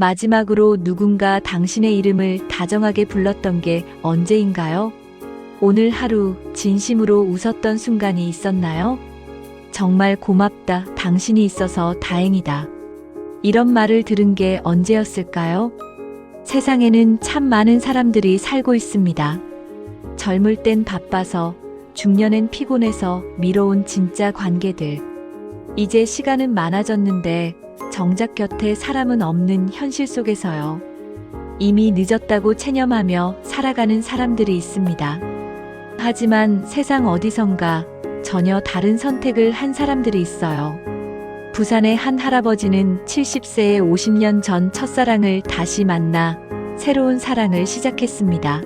마지막으로 누군가 당신의 이름을 다정하게 불렀던 게 언제인가요? 오늘 하루 진심으로 웃었던 순간이 있었나요? 정말 고맙다. 당신이 있어서 다행이다. 이런 말을 들은 게 언제였을까요? 세상에는 참 많은 사람들이 살고 있습니다. 젊을 땐 바빠서, 중년엔 피곤해서 미뤄온 진짜 관계들. 이제 시간은 많아졌는데 정작 곁에 사람은 없는 현실 속에서요. 이미 늦었다고 체념하며 살아가는 사람들이 있습니다. 하지만 세상 어디선가 전혀 다른 선택을 한 사람들이 있어요. 부산의 한 할아버지는 70세에 50년 전 첫사랑을 다시 만나 새로운 사랑을 시작했습니다.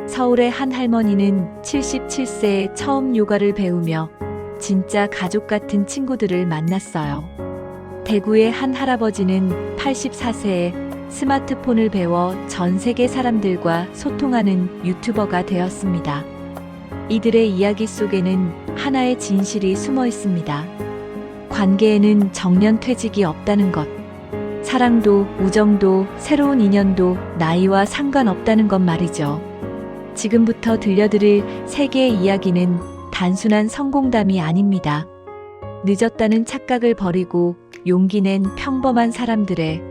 서울의 한 할머니는 77세에 처음 요가를 배우며 진짜 가족 같은 친구들을 만났어요. 대구의 한 할아버지는 84세에 스마트폰을 배워 전 세계 사람들과 소통하는 유튜버가 되었습니다. 이들의 이야기 속에는 하나의 진실이 숨어 있습니다. 관계에는 정년퇴직이 없다는 것. 사랑도, 우정도, 새로운 인연도 나이와 상관없다는 것 말이죠. 지금부터 들려드릴 세 개의 이야기는 단순한 성공담이 아닙니다. 늦었다는 착각을 버리고 용기 낸 평범한 사람들의,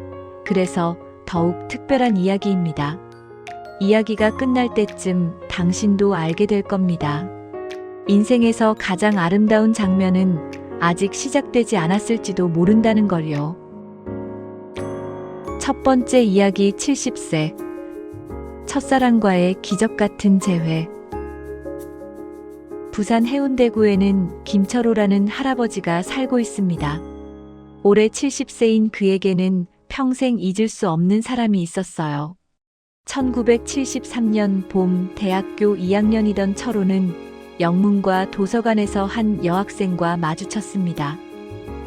그래서 더욱 특별한 이야기입니다. 이야기가 끝날 때쯤 당신도 알게 될 겁니다. 인생에서 가장 아름다운 장면은 아직 시작되지 않았을지도 모른다는 걸요. 첫 번째 이야기. 70세. 첫사랑과의 기적 같은 재회. 부산 해운대구에는 김철호라는 할아버지가 살고 있습니다. 올해 70세인 그에게는 평생 잊을 수 없는 사람이 있었어요. 1973년 봄 대학교 2학년이던 철호는 영문과 도서관에서 한 여학생과 마주쳤습니다.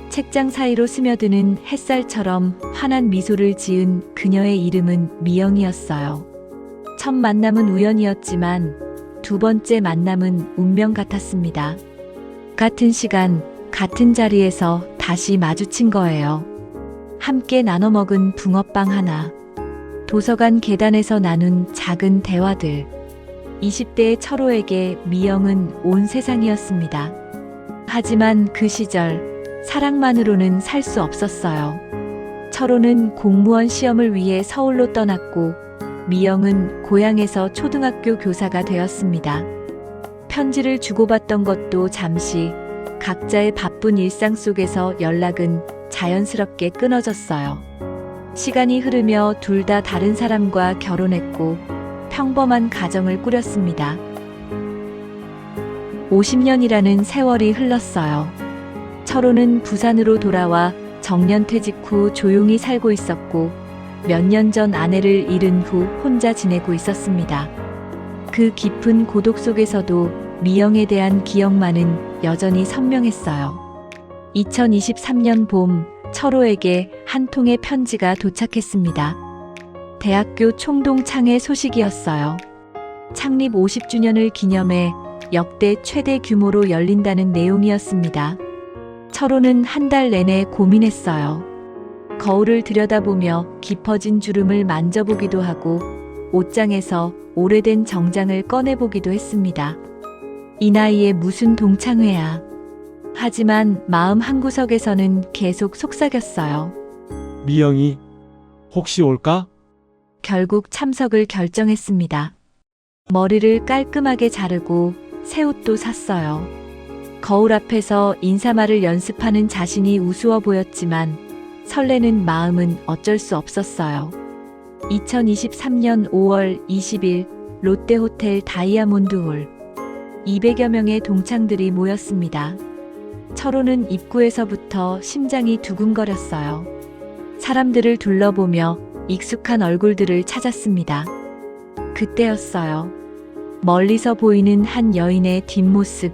책장 사이로 스며드는 햇살처럼 환한 미소를 지은 그녀의 이름은 미영이었어요. 첫 만남은 우연이었지만 두 번째 만남은 운명 같았습니다. 같은 시간, 같은 자리에서 다시 마주친 거예요. 함께 나눠 먹은 붕어빵 하나, 도서관 계단에서 나눈 작은 대화들. 20대의 철호에게 미영은 온 세상이었습니다. 하지만 그 시절, 사랑만으로는 살 수 없었어요. 철호는 공무원 시험을 위해 서울로 떠났고, 미영은 고향에서 초등학교 교사가 되었습니다. 편지를 주고받던 것도 잠시, 각자의 바쁜 일상 속에서 연락은 자연스럽게 끊어졌어요. 시간이 흐르며 둘 다 다른 사람과 결혼했고 평범한 가정을 꾸렸습니다. 50년이라는 세월이 흘렀어요. 철호는 부산으로 돌아와 정년퇴직 후 조용히 살고 있었고 몇 년 전 아내를 잃은 후 혼자 지내고 있었습니다. 그 깊은 고독 속에서도 미영에 대한 기억만은 여전히 선명했어요. 2023년 봄, 철호에게 한 통의 편지가 도착했습니다. 대학교 총동창회 소식이었어요. 창립 50주년을 기념해 역대 최대 규모로 열린다는 내용이었습니다. 철호는 한 달 내내 고민했어요. 거울을 들여다보며 깊어진 주름을 만져보기도 하고 옷장에서 오래된 정장을 꺼내보기도 했습니다. 이 나이에 무슨 동창회야. 하지만 마음 한구석에서는 계속 속삭였어요. 미영이 혹시 올까? 결국 참석을 결정했습니다. 머리를 깔끔하게 자르고 새 옷도 샀어요. 거울 앞에서 인사말을 연습하는 자신이 우스워 보였지만 설레는 마음은 어쩔 수 없었어요. 2023년 5월 20일 롯데호텔 다이아몬드홀. 200여 명의 동창들이 모였습니다. 철호는 입구에서부터 심장이 두근거렸어요. 사람들을 둘러보며 익숙한 얼굴들을 찾았습니다. 그때였어요. 멀리서 보이는 한 여인의 뒷모습.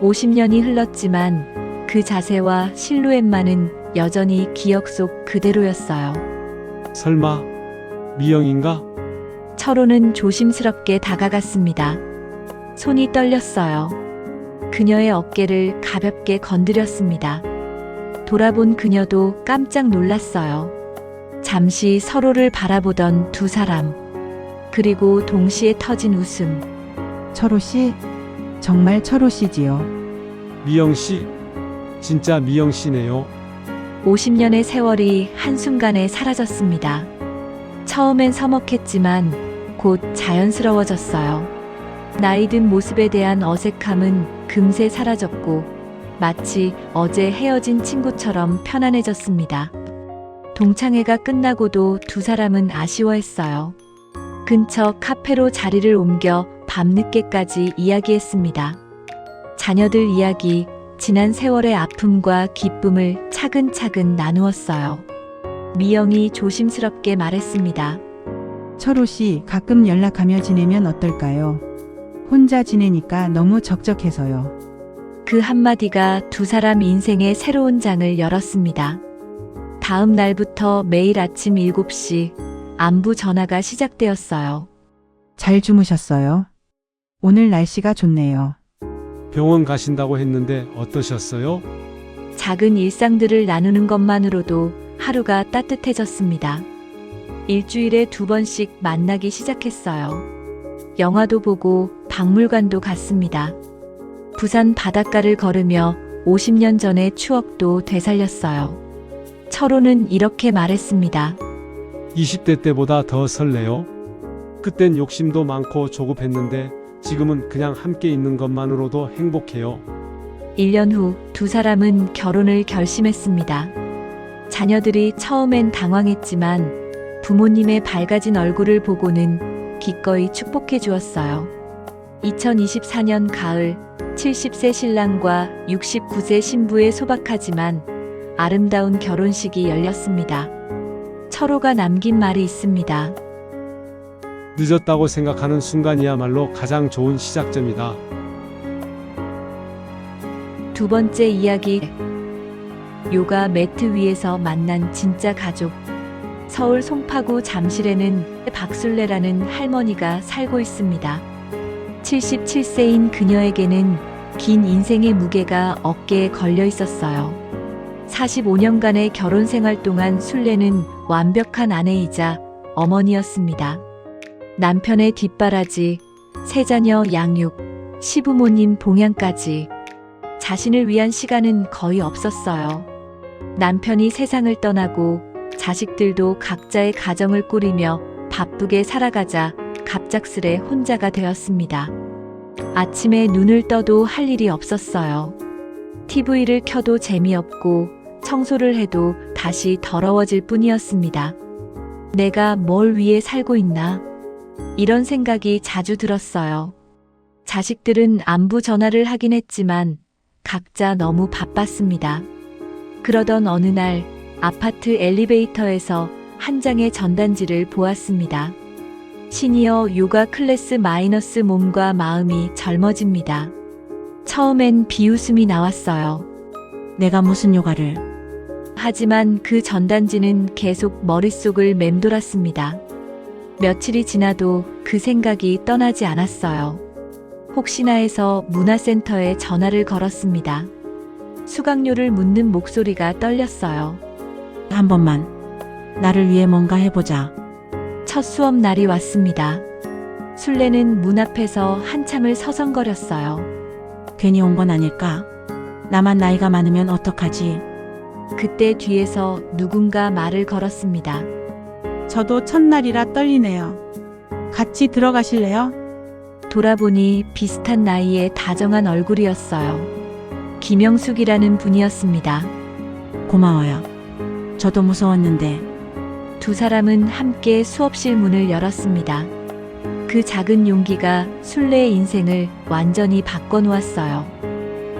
50년이 흘렀지만 그 자세와 실루엣만은 여전히 기억 속 그대로였어요. 설마 미영인가? 철호는 조심스럽게 다가갔습니다. 손이 떨렸어요. 그녀의 어깨를 가볍게 건드렸습니다. 돌아본 그녀도 깜짝 놀랐어요. 잠시 서로를 바라보던 두 사람. 그리고 동시에 터진 웃음. 철호 씨? 정말 철호 씨지요. 미영 씨, 진짜 미영 씨네요. 50년의 세월이 한순간에 사라졌습니다. 처음엔 서먹했지만 곧 자연스러워졌어요. 나이 든 모습에 대한 어색함은 금세 사라졌고 마치 어제 헤어진 친구처럼 편안해졌습니다. 동창회가 끝나고도 두 사람은 아쉬워했어요. 근처 카페로 자리를 옮겨 밤늦게까지 이야기했습니다. 자녀들 이야기, 지난 세월의 아픔과 기쁨을 차근차근 나누었어요. 미영이 조심스럽게 말했습니다. 철호 씨, 가끔 연락하며 지내면 어떨까요? 혼자 지내니까 너무 적적해서요. 그 한마디가 두 사람 인생의 새로운 장을 열었습니다. 다음 날부터 매일 아침 7시 안부 전화가 시작되었어요. 잘 주무셨어요? 오늘 날씨가 좋네요. 병원 가신다고 했는데 어떠셨어요? 작은 일상들을 나누는 것만으로도 하루가 따뜻해졌습니다. 일주일에 2번씩 만나기 시작했어요. 영화도 보고 박물관도 갔습니다. 부산 바닷가를 걸으며 50년 전의 추억도 되살렸어요. 철호는 이렇게 말했습니다. 20대 때보다 더 설레요. 그땐 욕심도 많고 조급했는데 지금은 그냥 함께 있는 것만으로도 행복해요. 1년 후 두 사람은 결혼을 결심했습니다. 자녀들이 처음엔 당황했지만 부모님의 밝아진 얼굴을 보고는 기꺼이 축복해 주었어요. 2024년 가을 70세 신랑과 69세 신부의 소박하지만 아름다운 결혼식이 열렸습니다. 철호가 남긴 말이 있습니다. 늦었다고 생각하는 순간이야말로 가장 좋은 시작점이다. 두 번째 이야기. 요가 매트 위에서 만난 진짜 가족. 서울 송파구 잠실에는 박술래라는 할머니가 살고 있습니다. 77세인 그녀에게는 긴 인생의 무게가 어깨에 걸려 있었어요. 45년간의 결혼 생활 동안 술래는 완벽한 아내이자 어머니였습니다. 남편의 뒷바라지, 세 자녀 양육, 시부모님 봉양까지 자신을 위한 시간은 거의 없었어요. 남편이 세상을 떠나고 자식들도 각자의 가정을 꾸리며 바쁘게 살아가자 갑작스레 혼자가 되었습니다. 아침에 눈을 떠도 할 일이 없었어요. TV를 켜도 재미없고 청소를 해도 다시 더러워질 뿐이었습니다. 내가 뭘 위해 살고 있나? 이런 생각이 자주 들었어요. 자식들은 안부 전화를 하긴 했지만 각자 너무 바빴습니다. 그러던 어느 날 아파트 엘리베이터에서 한 장의 전단지를 보았습니다. 시니어 요가 클래스 마이너스 몸과 마음이 젊어집니다. 처음엔 비웃음이 나왔어요. 내가 무슨 요가를? 하지만 그 전단지는 계속 머릿속을 맴돌았습니다. 며칠이 지나도 그 생각이 떠나지 않았어요. 혹시나 해서 문화센터에 전화를 걸었습니다. 수강료를 묻는 목소리가 떨렸어요. 한 번만 나를 위해 뭔가 해보자. 첫 수업 날이 왔습니다. 술래는 문 앞에서 한참을 서성거렸어요. 괜히 온 건 아닐까? 나만 나이가 많으면 어떡하지? 그때 뒤에서 누군가 말을 걸었습니다. 저도 첫날이라 떨리네요. 같이 들어가실래요? 돌아보니 비슷한 나이에 다정한 얼굴이었어요. 김영숙이라는 분이었습니다. 고마워요. 저도 무서웠는데. 두 사람은 함께 수업실 문을 열었습니다. 그 작은 용기가 술래의 인생을 완전히 바꿔놓았어요.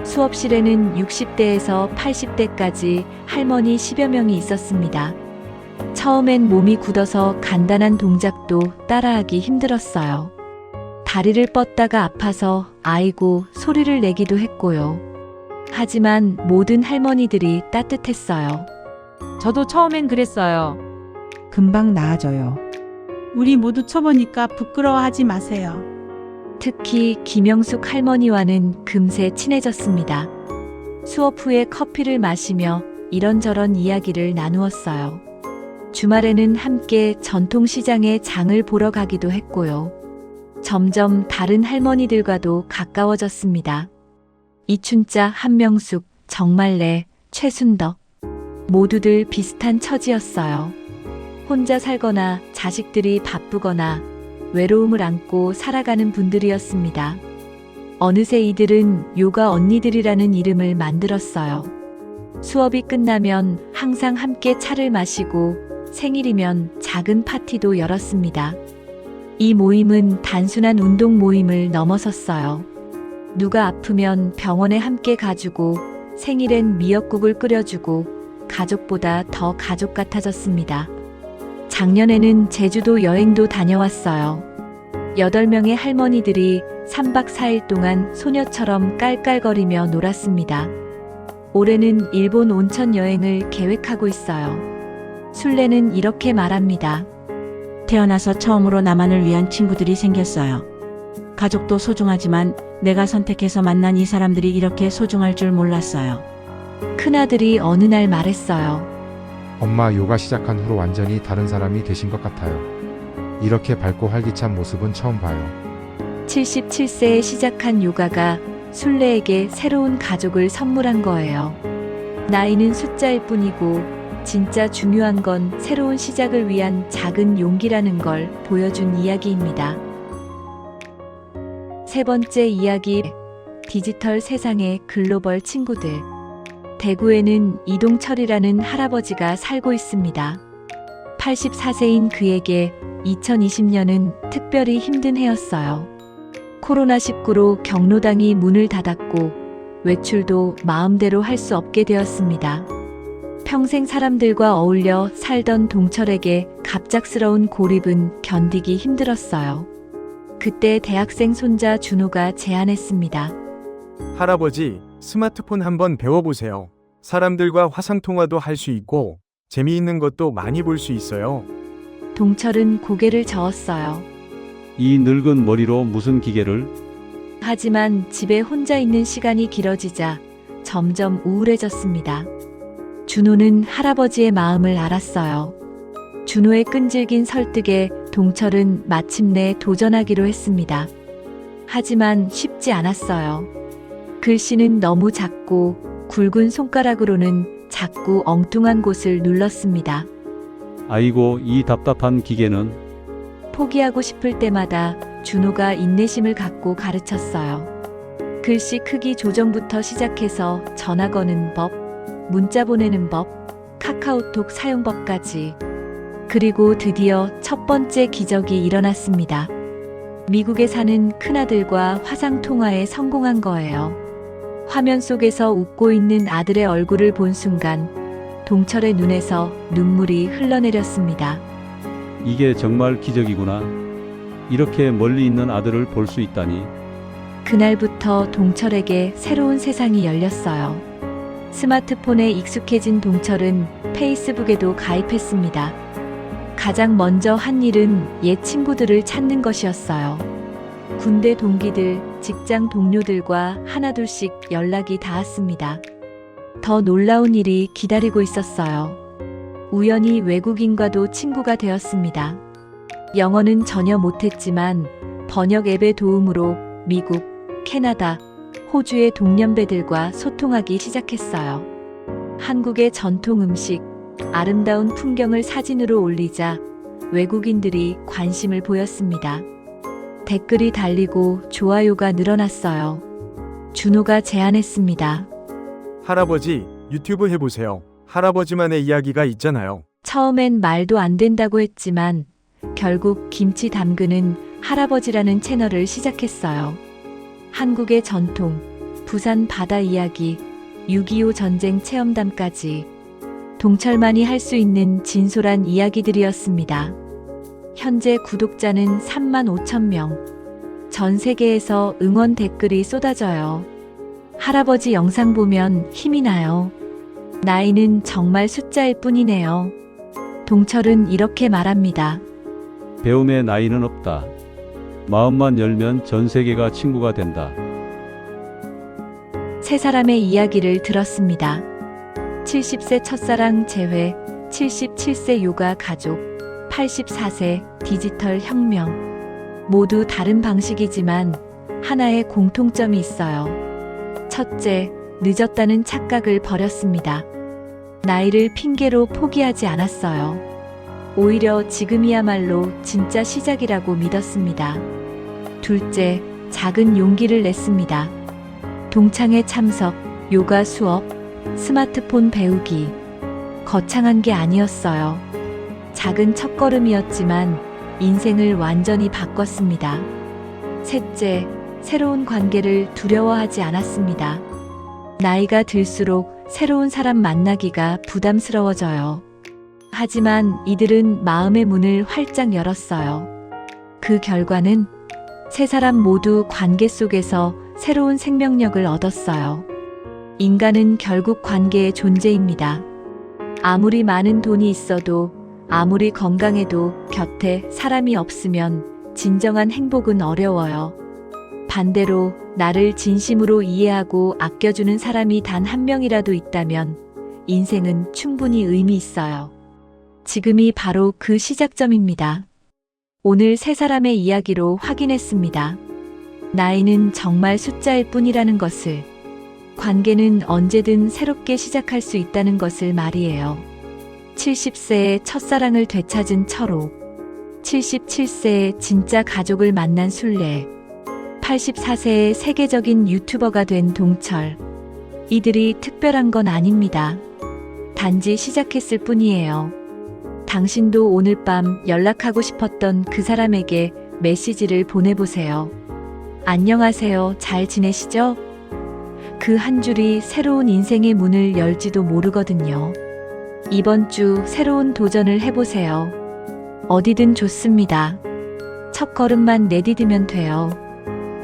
수업실에는 60대에서 80대까지 할머니 10여 명이 있었습니다. 처음엔 몸이 굳어서 간단한 동작도 따라하기 힘들었어요. 다리를 뻗다가 아파서 아이고 소리를 내기도 했고요. 하지만 모든 할머니들이 따뜻했어요. 저도 처음엔 그랬어요. 금방 나아져요. 우리 모두 초보니까 부끄러워하지 마세요. 특히 김영숙 할머니와는 금세 친해졌습니다. 수업 후에 커피를 마시며 이런저런 이야기를 나누었어요. 주말에는 함께 전통시장에 장을 보러 가기도 했고요. 점점 다른 할머니들과도 가까워졌습니다. 이춘자, 한명숙, 정말래, 최순덕. 모두들 비슷한 처지였어요. 혼자 살거나 자식들이 바쁘거나 외로움을 안고 살아가는 분들이었습니다. 어느새 이들은 요가 언니들이라는 이름을 만들었어요. 수업이 끝나면 항상 함께 차를 마시고 생일이면 작은 파티도 열었습니다. 이 모임은 단순한 운동 모임을 넘어섰어요. 누가 아프면 병원에 함께 가주고 생일엔 미역국을 끓여주고 가족보다 더 가족 같아졌습니다. 작년에는 제주도 여행도 다녀왔어요. 8명의 할머니들이 3박 4일 동안 소녀처럼 깔깔거리며 놀았습니다. 올해는 일본 온천 여행을 계획하고 있어요. 순례는 이렇게 말합니다. 태어나서 처음으로 나만을 위한 친구들이 생겼어요. 가족도 소중하지만 내가 선택해서 만난 이 사람들이 이렇게 소중할 줄 몰랐어요. 큰아들이 어느 날 말했어요. 엄마 요가 시작한 후로 완전히 다른 사람이 되신 것 같아요. 이렇게 밝고 활기찬 모습은 처음 봐요. 77세에 시작한 요가가 순례에게 새로운 가족을 선물한 거예요. 나이는 숫자일 뿐이고 진짜 중요한 건 새로운 시작을 위한 작은 용기라는 걸 보여준 이야기입니다. 세 번째 이야기, 디지털 세상의 글로벌 친구들. 대구에는 이동철이라는 할아버지가 살고 있습니다. 84세인 그에게 2020년은 특별히 힘든 해였어요. 코로나19로 경로당이 문을 닫았고 외출도 마음대로 할 수 없게 되었습니다. 평생 사람들과 어울려 살던 동철에게 갑작스러운 고립은 견디기 힘들었어요. 그때 대학생 손자 준호가 제안했습니다. 할아버지, 스마트폰 한번 배워보세요. 사람들과 화상통화도 할 수 있고 재미있는 것도 많이 볼 수 있어요. 동철은 고개를 저었어요. 이 늙은 머리로 무슨 기계를? 하지만 집에 혼자 있는 시간이 길어지자 점점 우울해졌습니다. 준호는 할아버지의 마음을 알았어요. 준호의 끈질긴 설득에 동철은 마침내 도전하기로 했습니다. 하지만 쉽지 않았어요. 글씨는 너무 작고 굵은 손가락으로는 자꾸 엉뚱한 곳을 눌렀습니다. 아이고, 이 답답한 기계는. 포기하고 싶을 때마다 준호가 인내심을 갖고 가르쳤어요. 글씨 크기 조정부터 시작해서 전화 거는 법, 문자 보내는 법, 카카오톡 사용법까지. 그리고 드디어 첫 번째 기적이 일어났습니다. 미국에 사는 큰아들과 화상통화에 성공한 거예요. 화면 속에서 웃고 있는 아들의 얼굴을 본 순간 동철의 눈에서 눈물이 흘러내렸습니다. 이게 정말 기적이구나. 이렇게 멀리 있는 아들을 볼 수 있다니. 그날부터 동철에게 새로운 세상이 열렸어요. 스마트폰에 익숙해진 동철은 페이스북에도 가입했습니다. 가장 먼저 한 일은 옛 친구들을 찾는 것이었어요. 군대 동기들, 직장 동료들과 하나둘씩 연락이 닿았습니다. 더 놀라운 일이 기다리고 있었어요. 우연히 외국인과도 친구가 되었습니다. 영어는 전혀 못했지만 번역 앱의 도움으로 미국, 캐나다, 호주의 동년배들과 소통하기 시작했어요. 한국의 전통 음식, 아름다운 풍경을 사진으로 올리자 외국인들이 관심을 보였습니다. 댓글이 달리고 좋아요가 늘어났어요. 준호가 제안했습니다. 할아버지, 유튜브 해보세요. 할아버지만의 이야기가 있잖아요. 처음엔 말도 안 된다고 했지만 결국 김치 담그는 할아버지라는 채널을 시작했어요. 한국의 전통, 부산 바다 이야기, 6.25 전쟁 체험담까지 동철만이 할 수 있는 진솔한 이야기들이었습니다. 현재 구독자는 35,000명. 전 세계에서 응원 댓글이 쏟아져요. 할아버지 영상 보면 힘이 나요. 나이는 정말 숫자일 뿐이네요. 동철은 이렇게 말합니다. 배움의 나이는 없다. 마음만 열면 전 세계가 친구가 된다. 세 사람의 이야기를 들었습니다. 70세 첫사랑 재회, 77세 요가 가족, 84세 디지털 혁명. 모두 다른 방식이지만 하나의 공통점이 있어요. 첫째, 늦었다는 착각을 버렸습니다. 나이를 핑계로 포기하지 않았어요. 오히려 지금이야말로 진짜 시작이라고 믿었습니다. 둘째, 작은 용기를 냈습니다. 동창회 참석, 요가 수업, 스마트폰 배우기. 거창한 게 아니었어요. 작은 첫걸음이었지만 인생을 완전히 바꿨습니다. 셋째, 새로운 관계를 두려워하지 않았습니다. 나이가 들수록 새로운 사람 만나기가 부담스러워져요. 하지만 이들은 마음의 문을 활짝 열었어요. 그 결과는 세 사람 모두 관계 속에서 새로운 생명력을 얻었어요. 인간은 결국 관계의 존재입니다. 아무리 많은 돈이 있어도, 아무리 건강해도 곁에 사람이 없으면 진정한 행복은 어려워요. 반대로 나를 진심으로 이해하고 아껴주는 사람이 단 한 명이라도 있다면 인생은 충분히 의미 있어요. 지금이 바로 그 시작점입니다. 오늘 세 사람의 이야기로 확인했습니다. 나이는 정말 숫자일 뿐이라는 것을, 관계는 언제든 새롭게 시작할 수 있다는 것을 말이에요. 70세에 첫사랑을 되찾은 철호, 77세에 진짜 가족을 만난 순례, 84세에 세계적인 유튜버가 된 동철. 이들이 특별한 건 아닙니다. 단지 시작했을 뿐이에요. 당신도 오늘 밤 연락하고 싶었던 그 사람에게 메시지를 보내보세요. 안녕하세요. 잘 지내시죠? 그 한 줄이 새로운 인생의 문을 열지도 모르거든요. 이번 주 새로운 도전을 해보세요. 어디든 좋습니다. 첫 걸음만 내디디면 돼요.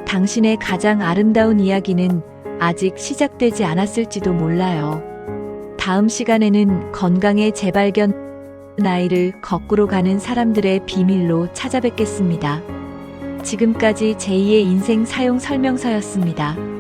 당신의 가장 아름다운 이야기는 아직 시작되지 않았을지도 몰라요. 다음 시간에는 건강의 재발견, 나이를 거꾸로 가는 사람들의 비밀로 찾아뵙겠습니다. 지금까지 제2의 인생 사용 설명서였습니다.